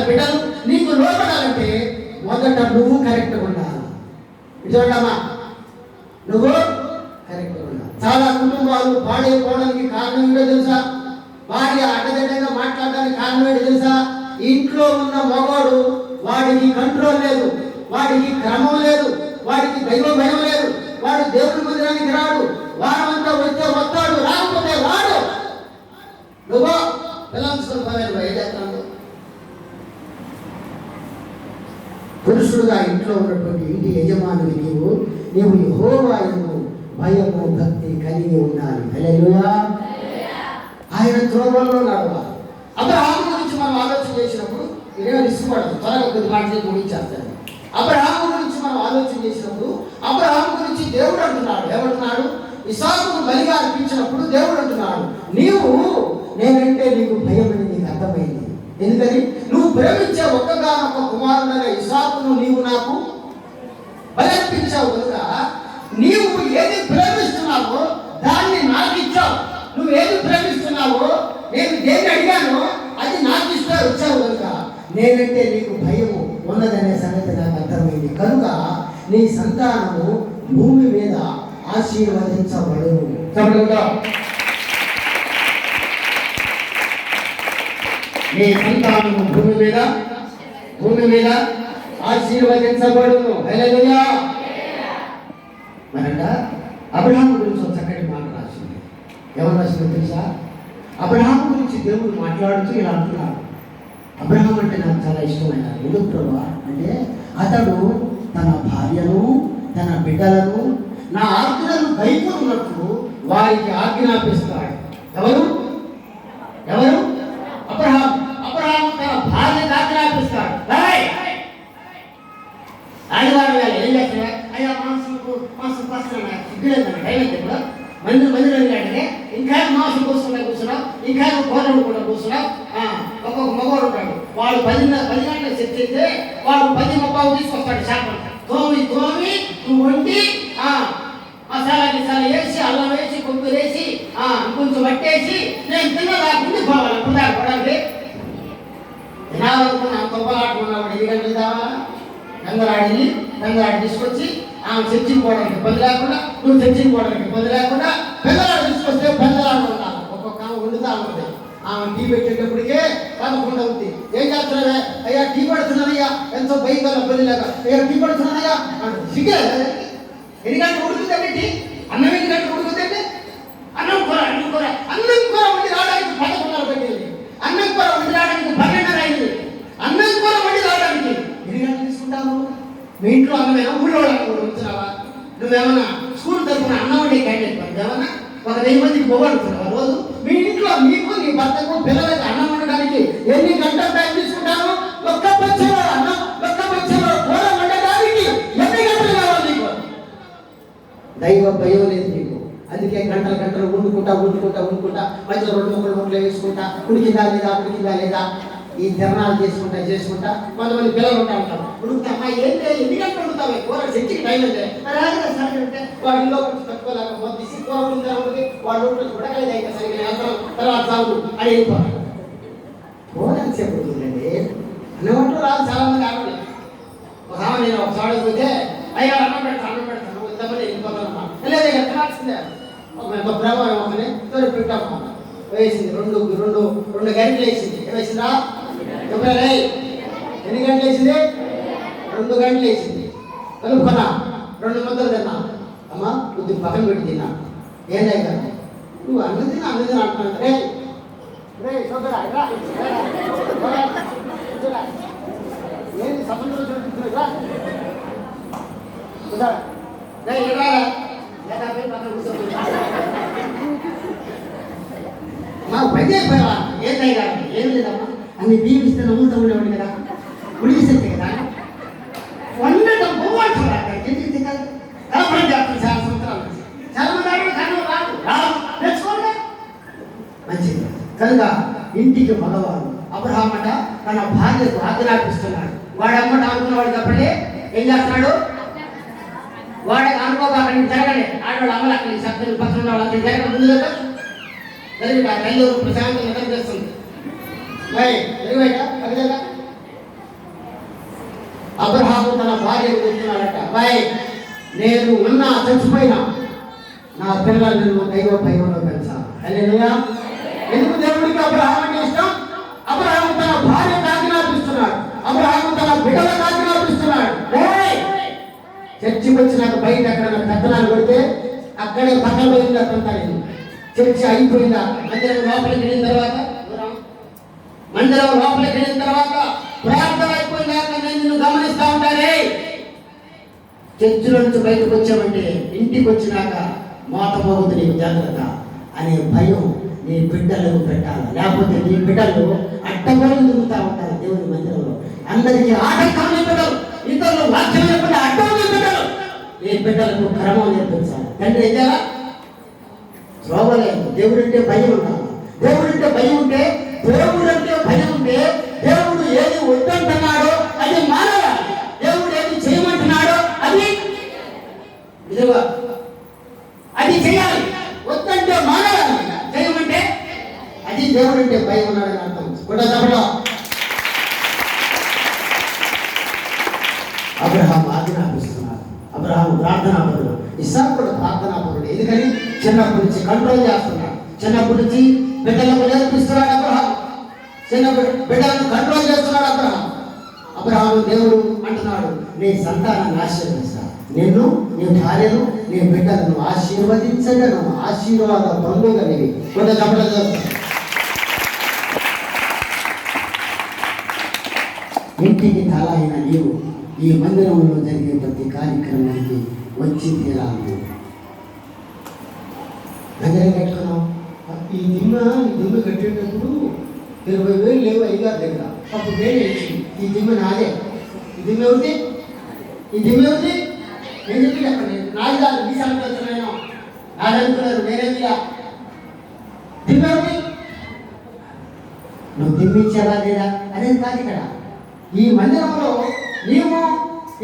బిడ్డలు నీకు లోపడాలంటే మొదట నువ్వు కరెక్ట్గా ఉండాలి. చూడమ్మా, నువ్వు కరెక్ట్గా ఉండాలి. చాలా కుటుంబాలు పాడైపోవడానికి కారణం ఏంటో తెలుసా? భార్య అడ్డదిడ్డంగా మాట్లాడడానికి కారణం ఏంటో తెలుసా? ఇంట్లో ఉన్న మగవాడు వాడికి కంట్రోల్ లేదు, వాడికి క్రమం లేదు, వాడికి దైవ భయం లేదు, వాడు దేవుడి మందిరానికి రాడు, వాడమంతా వస్తే వస్తాడు, రాకపోతే వాడు. నువ్వు పిల్లలు పురుషుడుగా ఇంట్లో ఉన్నటువంటి ఇంటి యజమానుడి నీవు యెహోవాను భయము భక్తి కలిగి ఉండాలి. హల్లెలూయా. ఆయన త్రోవల్లో నడవాలి. అబ్రహాము గురించి మనం ఆలోచన చేసినప్పుడు ఇదేమో ఇష్టపడదు, త్వరగా కొద్ది మాటలు ముగించేస్తాను. అబ్రహాము గురించి మనం ఆలోచన చేసినప్పుడు అబ్రహాము గురించి దేవుడు అంటున్నాడు. ఏమంటున్నాడు? ఇస్సాకును బలిగా అర్పించినప్పుడు దేవుడు అంటున్నాడు, నేనంటే నీకు భయం అని నీకు అర్థమైంది. ఎందుకని? నువ్వు ప్రేమించే ఒక్కగానొక్క కుమారుడైన ఇస్సాకును నీవు నాకు బలర్పించావు కనుక నీవు ఏది ప్రేమిస్తున్నావో దాన్ని నాకు ఇచ్చావు. నువ్వు ఏది ప్రేమిస్తున్నావో, నేను దేన్ని అడిగానో అది నాకు ఇస్తే వచ్చావు కనుక నేనంటే నీకు భయము ఉన్నదనే సంగతి నాకు అర్థమైంది. కనుక నీ సంతానము భూమి మీద ఆశీర్వదించబడును. నీ సంతానము భూమి మీద ఆశీర్వదించబడును. హల్లెలూయా. మరంట అబ్రహాము గురించి ఒక చక్కటి మాట రాసింది. ఎవరు రాసిందో తెలుసా? అబ్రహాము గురించి దేవుడు మాట్లాడుతూ ఇలా అంటున్నాడు, అబ్రహాం అంటే నాకు చాలా ఇష్టమైన. ఎందుకు ప్రభా అంటే అతడు తన భార్యను తన బిడ్డలను నా ఆజ్ఞలను గైకొన్నట్లు వారికి ఆజ్ఞాపిస్తాడు. ఎవరు? అబ్రహాం తన భార్యకు ఆజ్ఞాపిస్తాడు. ఆదివారం ఏం చేస్తాడు? అయ్యా మాంసం పాస్తున్నాడు, సిగ్గులేదండి, టైం కూడా మందిరం అంటే ఇంకా మాంసం కూర్చున్నావు, ఇంకా కూరలు కూడా కూర్చున్నావు. ఒక్కొక్క మగవాడు ఉంటాడు, వాడు 10 గంటలకు సెట్ చేస్తే వాడు 10:30 తీసుకొస్తాడు చేపలు. తోమి నువ్వు వండి మసాలా వేసి అల్లం వేసి కొబ్బరి వేసి కొంచెం పట్టేసి నేను తిన్నదాకుండి పోవాలి. ఇప్పుడు దాకపోవడానికి తినాలనుకున్నా తొప్పలాడుకున్నాడు. 5 గంటలు కావాలా? గంగరాడి తీసుకొచ్చి చర్చికి పోవడానికి పని లేకుండా, నువ్వు చర్చికి పోవడానికి పని లేకుండా పెద్దలాడు తీసుకొస్తే పెద్దలాడు ఉండాలి. ఒక్కొక్క వండుతా ఉంటుంది. టీ పెట్టేటప్పటికే 11 అవుతుంది. ఏం చేస్తున్నావే? అయ్యా టీ పడుతున్నానయ్యా, ఎంతో భయంకర పని లేక అయ్యా టీ పడుతున్నానయ్యా అంటే సిగ్గే. 8 గంటలు ఉడుకుతుందండి టీ, అన్నం 8 గంటలు ఉడుకుతుందండి. అన్నం కూర వండి రావడానికి 11:30 పెట్టింది. అన్నం కూర వండి రావడానికి 12:30 అయింది. అన్నం కూర వండి రావడానికి 8 గంటలు తీసుకుంటావు. మీ ఇంట్లో అన్నమేనా? ఊళ్ళో కూడా ఉంచున్నావా? నువ్వేమన్నా స్కూల్ తరఫున అన్నం వండే క్యాండిడేట్ పని ఏమన్నా ఒక 1000 మందికి పోగొడుతున్నావా రోజు? మీ ఇంట్లో నీకు నీ భర్తకు పిల్లలకి అన్నం వండడానికి ఎన్ని గంటలు టైం తీసుకుంటావు? ఒక్క పచ్చలో అన్నం, ఒక్క పచ్చలో కూర వండడానికి ఎన్ని గంటలు కావాలి నీకు? దైవ భయం లేదు నీకు. అందుకే గంటలు వండుకుంటా మధ్యలో 2 ముక్కలు వేసుకుంటా ఉడికిందా లేదా ఈ ధర్నాలు చేసుకుంటా కొంతమంది పిల్లలు ఉంటారు. ఉడుకుతా అమ్మాయి ఏంటి ఎన్ని గంటలు ఉడుకుతావు? కూర చర్చికి టైం అంటే వాడు ఇంట్లో కొంచెం తక్కువలేకపోతే తీసి కూర ఉంటుంది, వాడు ఉడకలేదు అయితే సరిగ్గా తర్వాత సాగు అని వెళ్ళిపోతాడు. కూర ఎంతసేపు ఉడుతుందండి? అన్నమాట రాదు చాలా మంది ఆడలేదు. ఒక నేను ఒక సాడు పోతే అయ్యా అన్నం పెడతాను వద్దామని వెళ్ళిపోతాను. లేదా ఎక్కడాల్సిందే ఒక ప్రభావం ఒకనే తోడు పెట్టాము. వేసింది 2 గంటలు వేసింది. ఏమేసిందా? ఎన్ని గంటలు వేసింది? 2 గంటలు వేసింది. కలుపుకున్నా 2 ముద్దలు తిన్నా. అమ్మా కొద్దిగా పక్కన పెట్టి తిన్నా. ఏంటై కదా నువ్వు అన్నది అంటున్నాను. ఏంటి సముద్రం మాకు పని అయిపోయావా? ఏంటై కదా ఏం లేదమ్మా, అన్ని బియ్యం ఇస్తే నమ్ముతూ ఉండేవాడు కదా, ఉడికిస్తే కదా వండటం పోవాల్సిందా? ఎందుకు తినాలి? కలపడం చేస్తాను చాలా సంవత్సరాలు. చాలా మంది రాదు మంచిది. కనుక ఇంటికి మగవాడు అబ్రహాం అట తన భార్యకు ఆజ్ఞాపిస్తున్నాడు. వాడు అమ్మట అనుకున్నవాడు కాబట్టి ఏం చేస్తున్నాడు? వాడికి అనుకోబాకండి జరగండి. ఆడవాడు అమ్మలు అక్కడి శబ్దం పక్కన ఉన్న వాళ్ళంతా జరగడం ముందు కదా జరిగి తల్లి ప్రశాంతంగా చేస్తుంది. భార్య చెప్తున్నాడట, అబ్బాయి నేను ఉన్నా చచ్చిపోయినా నా పిల్లలను దైవ భయంలో పెంచాలి. హల్లెలూయా. ఎందుకు దేవుడికి అబ్రహాము అంటే ఇష్టం? అబ్రహాము తన భార్యకు ఆజ్ఞాపిస్తున్నాడు, అబ్రహాము తన బిడ్డలకు ఆజ్ఞాపిస్తున్నాడు. చర్చికి వచ్చినాక బయట ఎక్కడ పెత్తనాలు కొడితే అక్కడే పక్కన పోయింది. అర్థంతా చర్చి అయిపోయిందా? మందిరం లోపలికి వెళ్ళిన తర్వాత ప్రార్థన అయిపోయిందాక నేను నిన్ను గమనిస్తా ఉంటానే. చర్చిలో నుంచి బయటకు వచ్చామంటే ఇంటికి వచ్చినాక మోతపోతుంది నీకు జాగ్రత్త అనే భయం నీ బిడ్డలకు పెట్టాలి. లేకపోతే నీ బిడ్డలు అడ్డగోలు తిరుగుతూ ఉంటారు దేవుని మందిరంలో. అందరికీ ఆటంకం బిడ్డలు, ఇతరులు వాక్యం లేకుండా అడ్డం బిడ్డలు. నీ బిడ్డలకు క్రమం నేర్పించాలి. తండ్రి అయితే త్రోవలేదు. దేవుడంటే భయం ఉండాలి. దేవుడంటే భయం ఉంటే, దేవుడంటే భయం ఉంటే దేవుడు ఏది వద్దంటున్నాడో అది మానవాలి. దేవుడు ఏది చేయమంటున్నాడో అది ఇదిగో అది చేయాలి. వద్దంటే మానవాలి, చేయమంటే అది దేవుడంటే భయం ఉన్నాడని అర్థం. కూడా సభలో అబ్రహాము ఆజ్ఞాపిస్తున్నాడు. అబ్రహాము ప్రార్థనాపరుడు, ఇస్సాకు కూడా ప్రార్థనాపరుడు. ఎందుకని చిన్నప్పటి నుంచి కంట్రోల్ చేస్తున్నాడు. చిన్నప్పటి నుంచి బిడ్డలకు నేర్పిస్తున్నాడు అబ్రహాము. చిన్న బిడ్డలను కంట్రోల్ చేస్తున్నాడు అబ్రహాము. అబ్రహాము దేవుడు అంటున్నాడు, నీ సంతానాన్ని ఆశీర్వదిస్తా, నిన్ను, నీ భార్యను, నీ బిడ్డలను ఆశీర్వదించగలను. ఆశీర్వాద బంధువులనేవి కొంత చెప్పలేదు. ఇంటికి తల అయిన నీవు ఈ మందిరంలో జరిగే ప్రతి కార్యక్రమానికి వచ్చి తీరాలి. మందిరం కట్టుకున్నాం. ఈ దిమ్మ కట్టేటప్పుడు 20,000 లేవు అయ్యగారి దగ్గర. అప్పుడు నేను ఇచ్చింది ఈ దిమ్మ నాదే. ఈ దిమ్మ ఏమిటి? ఈ దిమ్మ ఏమిటి? నేను చెప్పి అక్కడ నాది కాదు, మీ సంగతి నేను నాదనుకున్నారు. నేనేమిలా దిమ్మ ఏమిటి? నువ్వు దిమ్మిచ్చావా లేదా అనేది కాదు ఇక్కడ. ఈ మందిరంలో నీవు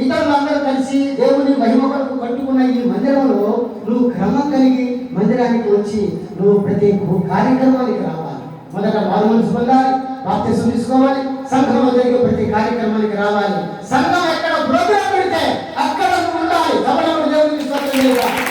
ఇతరులందరూ కలిసి దేవుని మహిమ కొరకు కట్టుకున్న ఈ మందిరంలో నువ్వు క్రమం కలిగి మందిరానికి వచ్చి నువ్వు ప్రతి కార్యక్రమానికి రావాలి. మొదట మారు మనసు పొందాలి, బాప్తిసం తీసుకోవాలి, సంఘంలో జరిగే ప్రతి కార్యక్రమానికి రావాలి. సంఘం ఎక్కడ ప్రోగ్రాం పెడితే అక్కడ నువ్వు ఉండాలి. సభలో దేవునికి స్తోత్రం చేయాలి.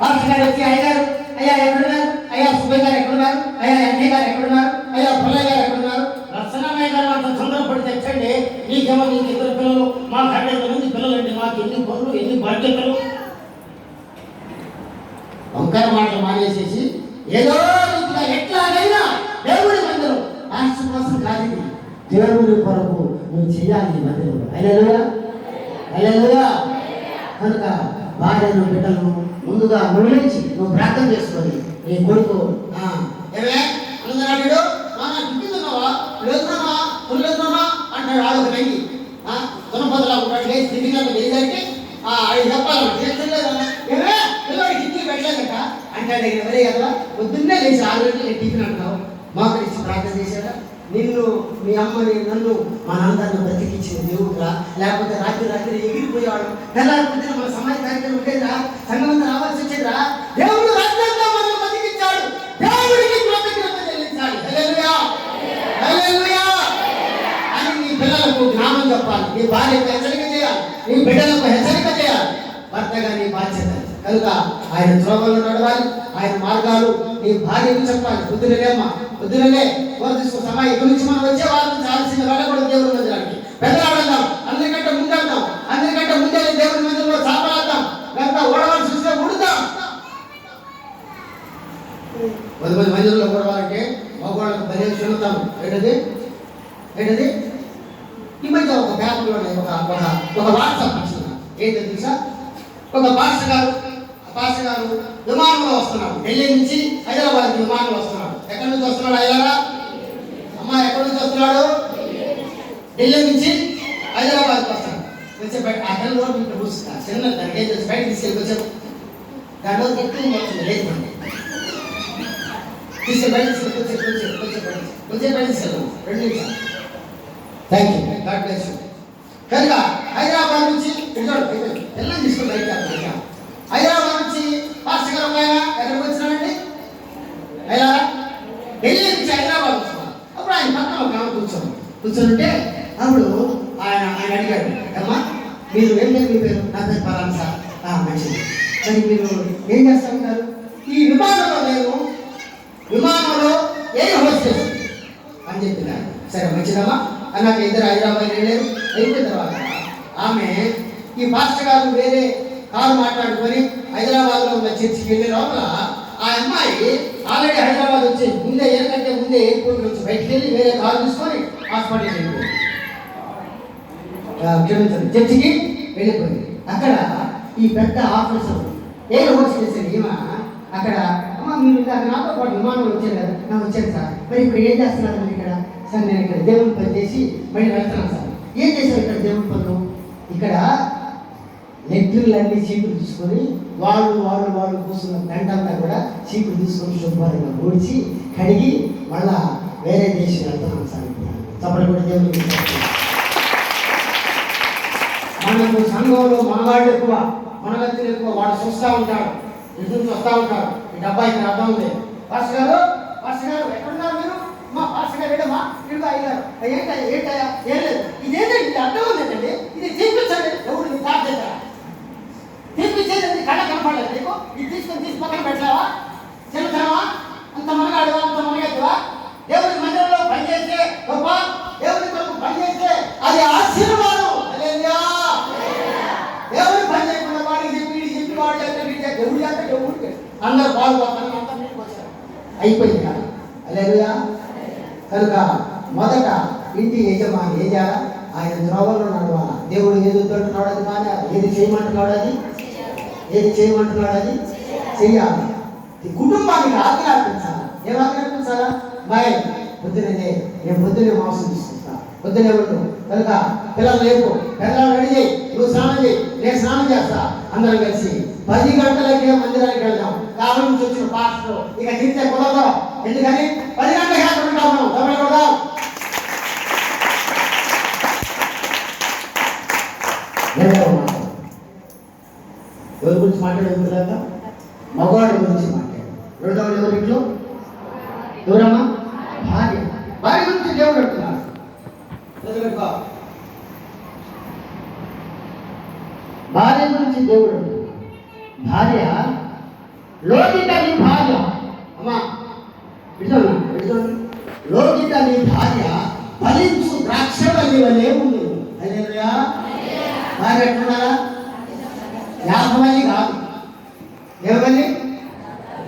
పాస్టర్ వచ్చి అయ్యారు, అయ్యా ఎక్కడున్నారు, అయ్యా సుబ్బయ్య గారు ఎక్కడున్నారు, అయ్యా ఎంఏ గారు ఎక్కడున్నారు, అయ్యా పుల్లయ్య గారు ఎక్కడున్నారు, రసనమయ్య గారు అంత తొందరపడి తెచ్చండి. నీకేమో నీకు 2 పిల్లలు, మాకు 12 మంది పిల్లలండి, మాకు ఎన్ని పనులు, ఎన్ని బాధ్యతలు. వంకర మాటలు మానేసేసి ఏదో రీతిగా ఎట్లాగైనా దేవుడి మందిరం రాష్ట్ర కోసం కాదు, దేవుడి కొరకు నువ్వు చేయాలి ఈ మందిరంలో. హల్లెలూయా, హల్లెలూయా. కనుక భార్యను, బిడ్డలను ముందుగా మురించి నువ్వు ప్రార్థన చేసుకొని నీ కొడుకు లేదున్నావా అంటాడు. ఆడొక నెయ్యి దునపదలా ఉంటాడు. లేచి దిగినట్టు లేదంటే అది చెప్పాలి. పిల్లవాడికి హిందీ పెట్టలేదట అంటాడు. ఎవరే కదా పొద్దున్నే లేచి 6 గంటలు టిఫిన్ అంటావు. మోకరించి ప్రార్థన చేశాడా? నిన్ను, మీ అమ్మని, నన్ను, మా నాన్నను బ్రతికించిన దేవుడురా. లేకపోతే రాత్రి ఎగిరిపోయేవాడు. తెల్లారిపోతే మన సమాజ కార్యక్రమం ఉండేదిరా, సంఘమంతా రావాల్సి వచ్చేదిరా. దేవుడు రాజ్యంగా మనం బతికించాడు. దేవుడికి కృతజ్ఞత చెల్లించాలి. హల్లెలూయా, హల్లెలూయా అని నీ పిల్లలకు జ్ఞానం చెప్పాలి. నీ భార్యకు హెచ్చరిక చేయాలి, నీ బిడ్డలకు హెచ్చరిక చేయాలి. భర్తగా నీ బాధ్యత. కనుక ఆయన త్రోవల్లో నడవాలి, ఆయన మార్గాలు నీ భార్యకు చెప్పాలి. పొద్దునలేమ్మా, పొద్దునలే కూర తీసుకో. సమయం ఇక్కడి నుంచి మనం వచ్చే వారి నుంచి ఆలస్యంగా వెళ్ళకూడదు దేవుడి మందిరానికి. పెద్దలాడదాం, అందరికంటే ముందెళ్దాం, అందరికంటే ముందే దేవుడి మందిరంలో చాపలాడదాం. కనుక ఓడవలసి వస్తే ఉడుతాం. 10 మందిరంలో ఓడవాలంటే మగవాళ్ళకు 15 క్షణుతాం. ఏంటది ఈ మధ్య ఒక పేపర్లో ఒక వాట్సాప్ వచ్చింది. ఏంటో తెలుసా? ఒక పాస్టర్ గారు విమానంలో వస్తున్నాడు. ఢిల్లీ నుంచి హైదరాబాద్కి విమానంలో వస్తున్నాడు. ఎక్కడి నుంచి వస్తున్నాడు అయ్యారా? అమ్మా ఎక్కడి నుంచి వస్తున్నాడు? ఢిల్లీ నుంచి హైదరాబాద్కి వస్తాడు. వచ్చే బయట అక్కడ రోడ్డు ఇక్కడ కూర్చుంటా చిన్న దానికి ఏం చేసి బయట తీసుకెళ్ళి దాని రోజు ఎక్కువ వస్తుంది. లేదు తీసుకెళ్ళి బయట తీసుకెళ్ళి బయట తీసుకెళ్ళాము 2 నిమిషాలు. Thank you, God bless you. కనుక హైదరాబాద్ నుంచి ఎல்லாம் తీసుకుని బయట హైదరాబాద్ నుంచి పాస్టర్ గారు ఆయన ఎక్కడికి వచ్చినాడండి? ఢిల్లీ నుంచి హైదరాబాద్ వస్తున్నాడు. అప్పుడు ఆయన పక్కన ఒక ఆమె కూర్చోండి. కూర్చొని అప్పుడు ఆయన ఆయన అడిగాడు, అమ్మా మీరు ఏం పేరు? మీ పేరు? నా పేరు పలానా సార్. మంచిది. మరి మీరు ఏం చేస్తా ఉంటారు? ఈ విమానంలో ఏం హోస్టెస్ అని చెప్పినారు. సరే మంచిదమ్మా అన్నాక ఇద్దరు హైదరాబాద్ వెళ్ళారు. అయిపోయిన తర్వాత ఆమె ఈ పాస్టర్ గారు వేరే కారు మాట్లాడుకొని హైదరాబాద్లో ఉన్న చర్చికి వెళ్ళే లోపల ఆ అమ్మాయి ఆల్రెడీ హైదరాబాద్ వచ్చి ముందే ఎయిర్పోర్ట్ నుంచి బయటికి వెళ్ళి వేరే కారు తీసుకొని హాస్పిటల్కి వెళ్ళిపోయింది. క్షమించండి, చర్చికి వెళ్ళిపోయింది. అక్కడ ఈ పెద్ద ఆఫీసర్ ఎయిర్ హోస్టెస్ ఈమె అక్కడ, అమ్మ మీరు ఇందాక నాతో పాటు విమానం వచ్చారు కదా. వచ్చాను సార్. మరి ఇప్పుడు ఏం చేస్తున్నారు మీరు ఇక్కడ? సార్ నేను ఇక్కడ దేవుని పని చేసి మళ్ళీ వెళ్తున్నాను సార్. ఏం చేశారు ఇక్కడ దేవుని పనులు? ఇక్కడ లెట్రులన్నీ చీపులు తీసుకొని వాళ్ళు కూర్చున్న గంటంతా కూడా చీపులు తీసుకొని శుభ్రంగా ఊడ్చి కడిగి మళ్ళా వేరే దేశం వెళ్తున్నాను సార్. తప్పని కూడా దేవుని మనకు సంఘంలో మనవాళ్ళు ఎక్కువ, మనగత్తులు ఎక్కువ. వాడు చూస్తూ ఉంటాడు, ఎదురు వస్తూ ఉంటాడు. ఈ డబ్బా ఇక్కడ అర్థం ఉంది. పాస్టర్ గారు ఎక్కడున్నారు మీరు? మా పాస్టర్ గారు ఏడమ్మా ఇరుగా అయ్యారు. ఏంటయ్యా? ఏం లేదు. ఇదేంటండి? ఇది అర్థం ఉందండి. ఇది తీర్పించండి. ఎవరు నీ కాదు చేస్తారా? తీర్పించేది కళ్ళ కనపడలేదు నీకు? ఇది తీసి పక్కన పెట్టలేవా? చిన్నతనమా? అంత మనగాడువా? అంత మనగెత్తువా? దేవుడి మందిరంలో పనిచేస్తే గొప్ప, దేవుడి కొరకు పనిచేస్తే అది ఆశీర్వాదం. దేవుడి పని చేయకుండా వాడికి చెప్పి వాడు దేవుడికి అందరూ బాగుపోతారు. అంతా మీకు వచ్చారు, అయిపోయింది కదా. అలేలుయా. కనుక మొదట ఇంటి యజమాని ఏం చేయాలా? ఆయన త్రోవల్లో నడవాలా. దేవుడు ఏది వద్దంటున్నాడు అది కానీ, ఏది చేయమంటున్నాడు అది చెయ్యాలి. కుటుంబానికి ఆజ్ఞాపించాలా. ఏం ఆజ్ఞాపించాలా? బాయ్ నేను పొద్దునే మాంసం తీసుకొస్తా, పొద్దునే ఉండు. కనుక పిల్లలు లేపు, పిల్లలు రెడీ చేయి, నువ్వు స్నానం చేయి, నేను స్నానం చేస్తా. అందరం కలిసి 10 గంటలకే మందిరానికి వెళ్దాం. కాలం నుంచి వచ్చిన పాస్టర్ ఇక తిరిగితే కుదరదు. ఎందుకని 10 గంటలకి అక్కడ ఉంటాం మనం. తమిళ కొడదాం. ఎవరి గురించి మాట్లాడేది? మగవాడి గురించి మాట్లాడు. రెండవది ఎవరింట్లో? ఎవరమ్మా? భార్య గురించి దేవుడు అంటున్నాడు. భార్య గురించి దేవుడు భార్య లోకిత నీ భార్య, అమ్మా లోకిత నీ భార్య ఫలించు ద్రాక్షవల్లి వలె ఉంది. భార్య ఎట్లున్నారా? యాభవల్లి కాదు, ఏవల్లి?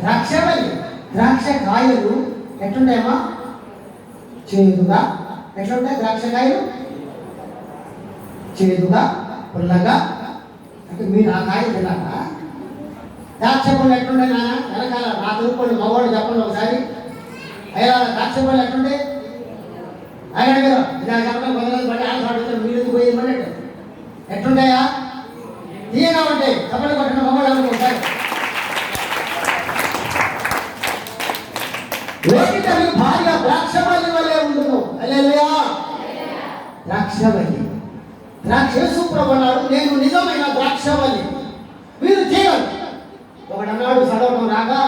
ద్రాక్షవల్లి. ద్రాక్ష కాయలు ఎట్లుంటాయమ్మా? చేదుగా. ఎట్లుంటాయి ద్రాక్ష కాయలు? చేదుగా, పుల్లగా. అంటే మీరు ఆ కాయలు తిన్నారా? ద్రాక్ష పళ్ళు ఎట్లుండే నాన్న? వెనకాల నా తూర్పండి మగవాడు చెప్పండి ఒకసారి. అయ్యా ద్రాక్ష పళ్ళు ఎట్లుండే? ఆయన మీరు ఇలా చెప్పడం కొంతమంది బట్టి ఆడతాడు, మీరు పోయి మళ్ళీ ఎట్లుంటాయా? తీయగా ఉంటాయి. చెప్పండి కొట్టిన మగవాడు ఒకసారి. లోకిత నీ భార్య ద్రాక్షవల్లి వలె ఉండును. హల్లెలూయా. ద్రాక్షవల్లి. యేసు ప్రభువు అన్నాడు, నేను నిజమైన ద్రాక్షవల్లి, మీరు తీగలు. ఒకడన్నాడు చదవడం రాగా,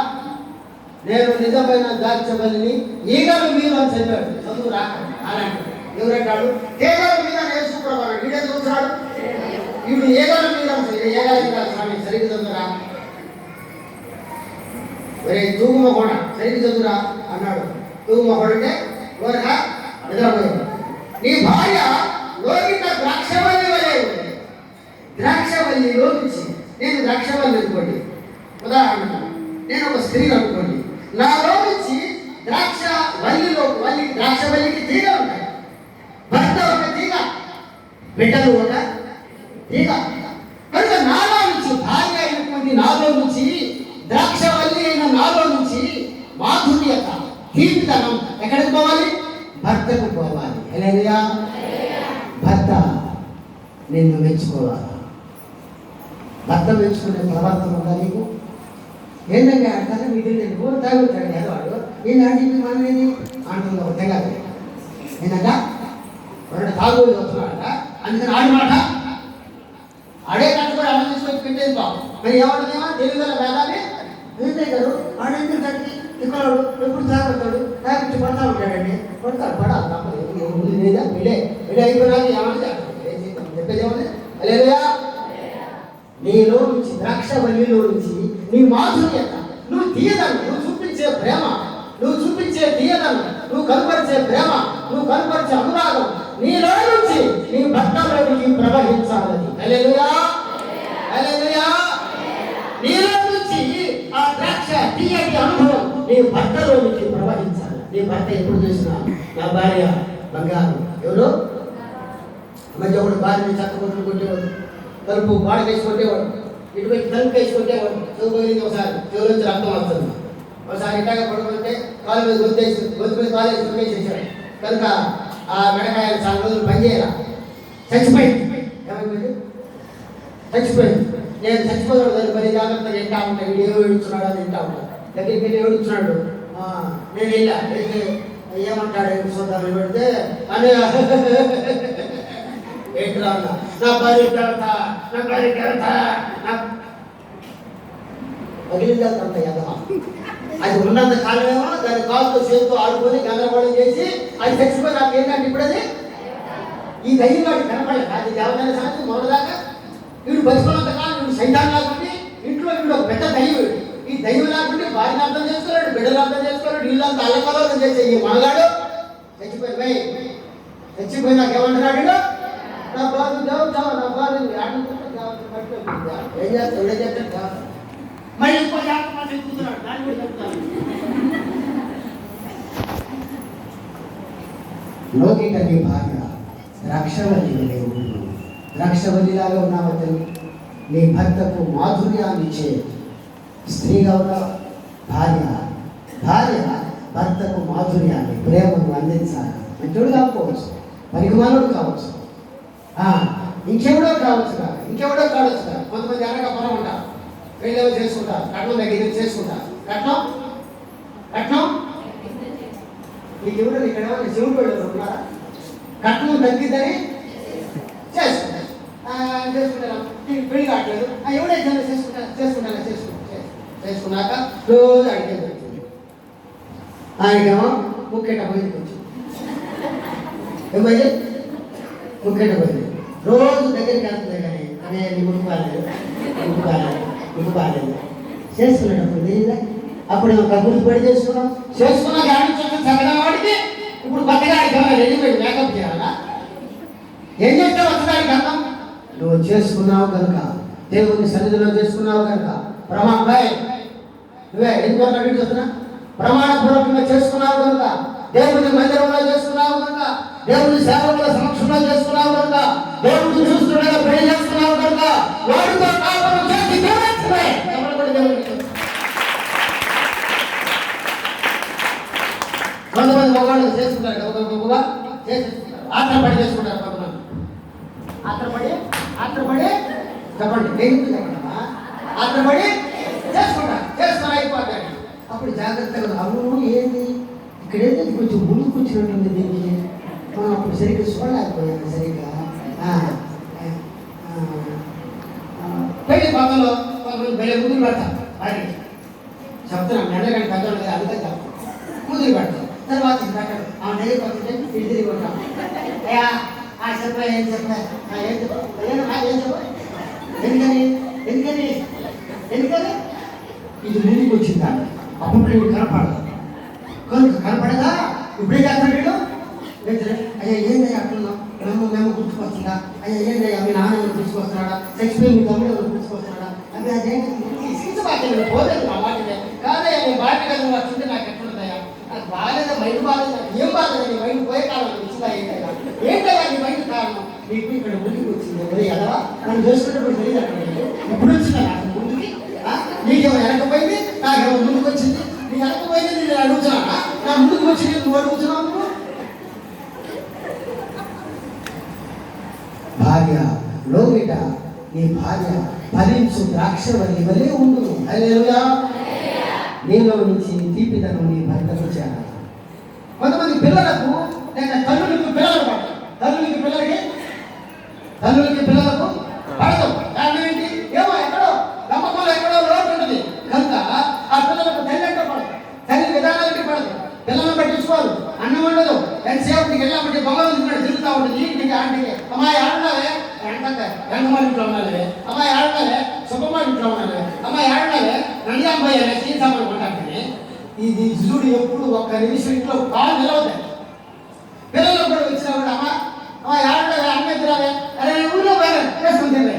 నేను నిజమైన ద్రాక్షవల్లిని, ఈగలు మీరు అని చెప్పాడు. చదువు రాక అలాంటి ఎవరంటాడు? తీగల మీద యేసు ప్రభువు అన్నాడు. వీడే చూస్తున్నాడు, ఇప్పుడు ఈగల మీద స్వామి సరిగ్గా చదువురా, ఒరే తూగుమొహోడ సరిగ్గా చదువురా అన్నాడు. తూగుమొహోడు అంటే ఊరక నిద్రపోయాడు. నీ భార్య లోకిత ద్రాక్షవల్లి వలె ఉంది. ద్రాక్షవల్లి లోకించి, నేను ద్రాక్షవల్లి అనుకోండి, ఉదాహరణ నేను ఒక స్త్రీ అనుకోండి, నాలో నుంచి ద్రాక్షవల్లికి తీగ ఉంటాయి. భర్త ఒక తీగ, బిడ్డలు ఒక తీగ. కనుక నాలో నుంచి భార్య అయినటువంటి నాలో నుంచి, ద్రాక్షవల్లి అయిన నాలో నుంచి మాధుర్యత, తీపితనం ఎక్కడికి పోవాలి? భర్తకు పోవాలి. హల్లెలూయా. భర్త నిన్ను మెచ్చుకోవాలి. భర్త మెచ్చుకునే ప్రవర్తన ఉందా నీకు? ఏంటంటే అంటారా? మీ తెలియదు ఊరు తాగుతాడు కదా వాడు. ఏంటంటే మనది అంటుంది ఒక తెగ. ఏంటంట వాడు తాగు వస్తున్నాడట, అందుకని ఆడి మాట ఆడే కట్టుకొని అన్నం తీసుకొచ్చి పెట్టేది బాబు. మరి ఏమంటుందేమో తెలుగు వేదాన్ని ఏం దగ్గర ఆడేందుకు ఇక్కడ ఎప్పుడు తాగుతాడు, తాగించి పడతా ఉంటాడండి. పడతాడు, పడాలి తప్పదు. ముందు లేదా పెళ్ళే పెళ్ళి అయిపోయినాక ఏమన్నా చెప్పేది ఏమన్నా లేదా? నీలో నుంచి ద్రాక్షవల్లిలో నుంచి నీ మాధుర్యత, నువ్వు తీయదను, నువ్వు చూపించే ప్రేమ, నువ్వు చూపించే తీయదను, నువ్వు కనపరిచే ప్రేమ, నువ్వు కనపరిచే అనురాగం నీలో నుంచి నీ భర్తలోనికి ప్రవహించాలని. హల్లెలూయా, హల్లెలూయా. నీలో నుంచి ఆ ద్రాక్ష తీయటి అనుభవం నీ భర్తలోనికి ప్రవహించాలి. నీ భర్త ఎప్పుడు చూసినా నా భార్య బంగారం. ఎవరు మధ్య ఒకటి భార్యని చక్కబొట్లు కొట్టేవాడు, తలుపు బాడకేసి కొట్టేవాడు, ఇటువైపు తలుపు వేసి కొట్టేవాడు. చదువుకోలేదు, ఒకసారి చెవుల నుంచి రక్తం వస్తుంది. ఒకసారి ఇట్లాగా పడుకుంటే కాలు మీద గొంతు మీద కాలు వేసి కొట్టేసేసాడు. కనుక ఆ మెడకాయలు చాలా రోజులు పనిచేయాల, చచ్చిపోయింది. ఏమైపోయింది? చచ్చిపోయింది. నేను చచ్చిపోతాడు దాన్ని పని జాగ్రత్తగా వింటా ఉంటాను. వీడు ఏమో ఏడుస్తున్నాడు అని వింటా ఉంటాను. దగ్గరికి వెళ్ళి ఏడుస్తున్నాడు. నేను వెళ్ళా, వెళ్తే ఏమంటాడు ఏమి చూద్దామని పెడితే అని ఏంట్రా అన్న, నా భార్య వెళ్తా, నా భార్య వెళ్తా, పగిలిందంత ఎదవా. అది ఉన్నంత కాలమేమో దాని కాలుతో చేతితో ఆడుకొని గందరగోళం చేసి అది చచ్చిపోయి నాకు ఏంటంటే ఇప్పుడు అది ఈ దయ్యం వాడికి కనపడలేదు. అది దేవతల సంగతి మొదలుదాకా వీడు బతుకున్నంత కాలం వీడు సైతాన్ లాగుండి ఇంట్లో వీడు ఒక పెద్ద దయ్యం. ఈ దయ్యం లాగుండి భార్యను అర్థం చేసుకోలేడు, బిడ్డలు అర్థం చేసుకోలేడు, వీళ్ళంతా అల్లకలోకం చేసే ఈ మనగాడు చచ్చిపోయి నాకు ఏమంటున్నాడు? నా బాధ దేవతావా, నా బాధ ఏం చేస్తాడు? ఎవడే చేస్తాడు? మళ్ళీ ఇంకో జాగ్రత్త ఎక్కుతున్నాడు. దాన్ని కూడా చెప్తాను. లోకిట నీ భార్య ద్రాక్షవల్లి ఉండు. ద్రాక్షవల్లిలాగా ఉన్నావు తల్లి. నీ భర్తకు మాధుర్యాన్ని ఇచ్చే స్త్రీగా ఉన్నావు. భార్య భర్తకు మాధుర్యాన్ని, ప్రేమను అందించాలి. మంచోడు కాకపోవచ్చు, పరిమాణుడు కావచ్చు, ఇంకెవడో కావచ్చు, ఇంకెవడో కావచ్చు. కొంతమంది అనగా పొలం ఉంటారు, పెళ్ళేవో చేసుకుంటారు, కట్నం దగ్గర చేసుకుంటారు. కట్నం మీకు ఎవరు ఇక్కడ శివుడు ఉన్నారా? కట్నం తగ్గిద్దని చేసుకుంటారు. పెళ్లి కావట్లేదు, ఎవడైతే చేసుకున్నాక రోజు అడిగే దొరుకుతుంది. ఆయనకేమో ముఖ్యట పోయింది, కొంచెం ఏమైంది ముఖ్యట పోయింది. రోజు దగ్గరికి వెళ్తుంది కానీ అదే నీ ముక్కు బాగాలేదు చేసుకునేటప్పుడు తెలియదా? అప్పుడు కబుర్లు పడి చేసుకున్నాక చక్కగా వాడికి ఇప్పుడు కొత్తగా రెడీమేడ్ మేకప్ చేయాలా? ఏం చేస్తావు వచ్చడానికి అర్థం? నువ్వు చేసుకున్నావు కనుక, దేవుని సన్నిధిలో చేసుకున్నావు కనుక నువ్వే ఎందుకు అడిగి చూస్తున్నా? ప్రమాణపూర్వకంగా చేసుకున్నావు కనుక, దేవుని మందిరంలో చేసుకున్నావు కనుక, దేవుని సేవకుల సమక్షంలో చేసుకున్నావు కనుక, దేవుడిని చూస్తుండగా పెళ్లి చేసుకున్నావు కనుక వాడితో కాపురం చేసి కొంతమంది మగవాళ్ళు చేసుకుంటారు కదా, ఆత్రపడి చేసుకుంటారు. కొంతమంది ఆత్రపడి చెప్పండి, చెప్పండి ఆత్రపడి చేసుకుని అయిపోతాడు. అప్పుడు జాగ్రత్తగా అవును ఏంది ఇక్కడ ఏంటంటే కొంచెం ముందుకు వచ్చినట్టుంది దీనికి, మనం అప్పుడు సరిగ్గా చూడలేకపోయాను. సరిగ్గా పెళ్లి పక్కలో కొంతమంది బయట ముదురు పెడతారు. వారికి చెప్తున్నాం ఎండగంట పెద్దవాళ్ళు కదా, అందుకని ముదురు పెడతారు. తర్వాత పెట్టాడు ఆ నెయ్యి పక్కనే ఇటు తిరిగి ఉంటాం. అయ్యా చెప్పా ఏం చెప్పా ఎందుకని ఇది ముందుకు వచ్చిందా? అప్పుడు వీడు కనపడదు. కనపడదా? ఇప్పుడే చేస్తాడు వీడు. అయ్యా ఏందయ్యా అట్లున్నావు, మేము గుర్తుకొస్తుందా? అయ్యా ఏందయ్యా మీ నాన్న ఎవరు గుర్తుకొస్తున్నాడా? చచ్చిపోయి మీ తమ్ముడు ఎవరు గుర్తుకొస్తున్నాడా? అవి అదేంటి సిగ్గుబాధ్యత పోలేదు మా వాటినే కాదయ్యా. నీ బాధ్య కదా నువ్వు వచ్చింటే నాకు ఎట్లుంటాయా? నాకు బాగాలేదా? మైండ్ బాగాలేదు, ఏం బాగాలేదు? నీ మైండ్ పోయే కాలం ఇచ్చిందా? ఏంటయ్యా నీ మైండ్ కారణం? నీకు ఇక్కడ ముందుకు వచ్చింది ఎవరే ఎదవా? నన్ను చేసుకున్నప్పుడు తెలియదు అక్కడ ఇప్పుడు వచ్చిందా నాకు ముందుకి? నీకేమో వెనకపోయింది, నాకేమో ముందుకు వచ్చింది. నీ వెనకపోయింది నేను అడుగుతున్నా, నా ముందుకు వచ్చింది నువ్వు అడుగుతున్నావు. భార్య లోగిట నీ భార్య ఫలించు ద్రాక్షవల్లి వలె ఉండును. హల్లెలూయా. నీలో నుంచి తీపిదనం నీ భర్తకు చేరాలి. కొంతమంది పిల్లలకు లేదా తల్లులకి పిల్లలు పడతారు. తల్లులకి పిల్లలకు పడతాం. కారణం ఏంటి? ఏమో ఎక్కడో నమ్మకంలో ఎక్కడో లోటు ఉంటుంది కనుక ఆ పిల్లలకు తల్లి అంటే పడతారు. తల్లి పట్టించుకోరు, అన్నం ఉండదు. ఎంతసేపటికి వెళ్ళామంటే బొమ్మలు తిరుగుతూ ఉంటుంది ఇంటికి ఆంటీకి. అమ్మాయి ఆడున్నావే రంగమాలి ఇంట్లో ఉన్నావే, అమ్మాయి ఆడున్నావే సుబ్బమ్మాయి ఇంట్లో ఉన్నావే, అమ్మాయి ఆడున్నావే నందిరాంబాయి అనే సీన్ సామాన్ కొంటానే. ఇది చూడు ఎప్పుడు ఒక్క నిమిషం ఇంట్లో కాలు నిలవద్దాయి. పిల్లలు కూడా వచ్చినా కూడా అమ్మాయి ఆడున్నావే అమ్మాయి తిరావే, అరే ఊళ్ళో పోయాను వేసుకొని తినలే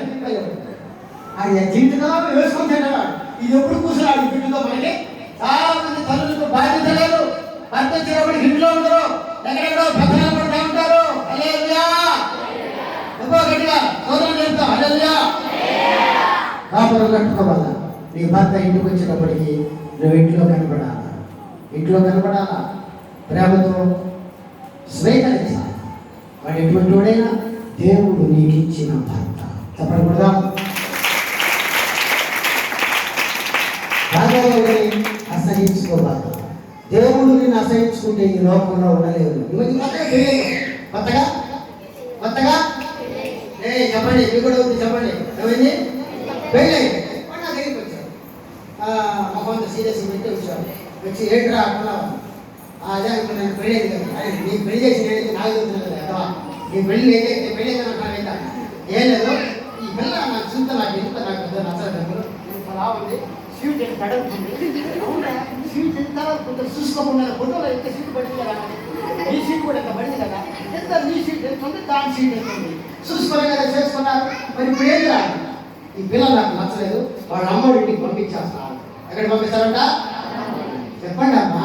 అది జీవితంలో వేసుకొని తింటాడు. ఇది ఎప్పుడు కూర్చున్నాడు ఈ బిడ్డతో. మనకి చాలా మంది తల్లులకు బాధ్యత లేదు, భర్త వచ్చినప్పుడు ఇంట్లో ఉండరు, ఎక్కడెక్కడో పక్కన పడుతూ ఉంటారు. హల్లెలూయా గట్టిగా సోదరులు చెప్తాం హల్లెలూయా. కాపురం కట్టుకోవాలా. నీ భర్త ఇంటికి వచ్చేటప్పటికి నువ్వు ఇంట్లో కనపడాలా, ఇంట్లో కనపడాలా, ప్రేమతో స్వీకరించాలి. వాడు ఎటువంటి వాడైనా దేవుడు నీకు ఇచ్చిన భర్త. చెప్పకూడదా? అసహించుకోవాలి. దేవుడు నిన్ను అసహించుకుంటే ఈ లోకంలో ఉండలేదు. కొత్తగా కొత్తగా చెప్పండి, మీ కూడా ఉంది చెప్పండి. ఏమైంది? పెళ్ళి నా దగ్గరికి వచ్చాడు, మా కొంత సీరియస్ పెట్టి వచ్చాడు. వచ్చి ఏంట్రా అనుకున్నావు? అదే అనుకున్నాను, పెళ్ళేది కదా. నీ పెళ్లి చేసిన నాకు చెప్తున్నాను కదా, నీ పెళ్ళి ఏదైతే పెళ్ళి అంటాను. ఏం లేదు, ఈ పిల్ల నాకు చూస్తే నాకు ఎంత నాకు పెద్ద నచ్చలేదు. అలా ఉంది స్వీట్ ఎంత అడుగుతుంది. అవునా స్వీట్ ఎంత కొంచెం చూసుకోకుండా ఫోటోలో ఎంత సీట్ పడింది కదా, ఈ సీట్ కూడా ఎంత పడింది కదా, ఎంత నీ సీట్ ఎంత ఉంది దాని సీట్ ఎంత ఉంది చూసుకోలే కదా చేసుకున్నారు. మరి ఇప్పుడు ఏం రాదు, ఈ పిల్లలు నాకు నచ్చలేదు, వాళ్ళ అమ్మడి ఇంటికి పంపించేస్తారు. ఎక్కడికి పంపిస్తారంట చెప్పండి అమ్మా?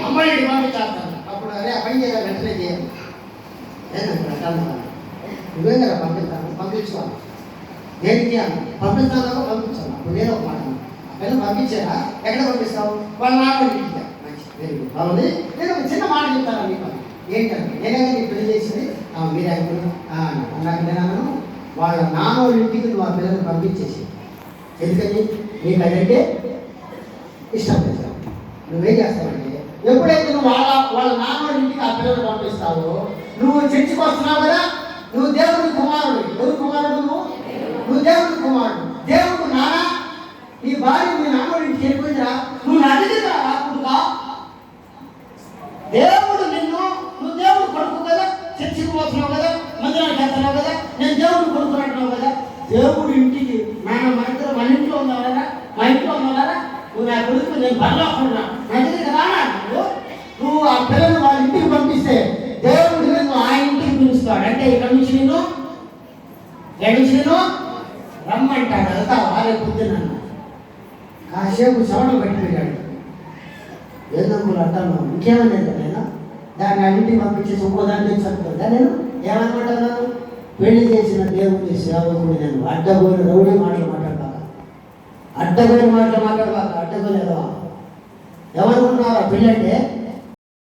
అమ్మడి ఇంటికి పంపించేస్తారు. అప్పుడు అరే పని చేయాలి, వెంటనే చేయాలి. నువ్వేం కదా పంపించుకోవాలి. దేనికి పంపిస్తాను పంపించాను. అప్పుడు నేను ఒక మాట పిల్లలు పంపించారా, ఎక్కడ పంపిస్తావు? వాళ్ళ నాన్న ఇంటికి. మంచి వెరీ గుడ్ బాగుంది. నేను ఒక చిన్న మాట చెప్తాను మీకు. ఏంటంటే నేనే నీకు పెళ్లి చేసింది మీరే నాకు నేను వాళ్ళ నాన్న ఇంటికి నువ్వు ఆ పిల్లల్ని పంపించేసి. ఎందుకని? నీకు అదంటే ఇష్టం లేదు. నువ్వేం చేస్తావంటే ఎప్పుడైతే నువ్వు వాళ్ళ నాన్న ఇంటికి ఆ పిల్లలు పంపిస్తావో నువ్వు చర్చికి వస్తున్నావు కదా, నువ్వు దేవుడి కుమారుడు. ఎవరు కుమారుడు? నువ్వు దేవుడి కుమారుడు. దేవుడు నాన్న నీ భార్య మీ నాన్న ఇంటికి వెళ్ళిపోయిందిరా, నువ్వు నడిదిరా రాకుండా. దేవుడు నిన్ను, నువ్వు దేవుడు కొడుకు కదా, చర్చికి పోతున్నావు కదా, మందిరానికి వెళ్తున్నావు కదా, నేను దేవుడు కొడుకు అంటున్నావు కదా. దేవుడు ఇంటికి నాన్న మన ఇద్దరు మన ఇంట్లో ఉన్నావు కదా, మా ఇంట్లో ఉన్నావు కదా, నువ్వు నా కొడుకు నేను బరలోకుండా నడిది కదా. నువ్వు ఆ పిల్లలు వాళ్ళ ఇంటికి పంపిస్తే దేవుడు నిన్ను ఆ ఇంటికి పిలుస్తాడు. అంటే ఇక్కడ నుంచి నేను రమ్మంటాడు. అంతా వాళ్ళే పొద్దున్నాను కాసేపు సవడం పట్టిపోయాడు. ఏందనుకులు అంటాను, ఇంకేమన్నా నేను దాన్ని అన్నింటికి పంపించేసి ఇంకో దాన్ని చదువుతుందా? నేను ఏమనుకుంటున్నాను? పెళ్లి చేసిన దేవుని సేవకుడు నేను. అడ్డగోలు రౌడీ మాటలు మాట్లాడబాక, అడ్డగోలు మాటలు మాట్లాడబాక, అడ్డగోలు ఏదో. ఎవరుకుంటున్నారా పెళ్ళి అంటే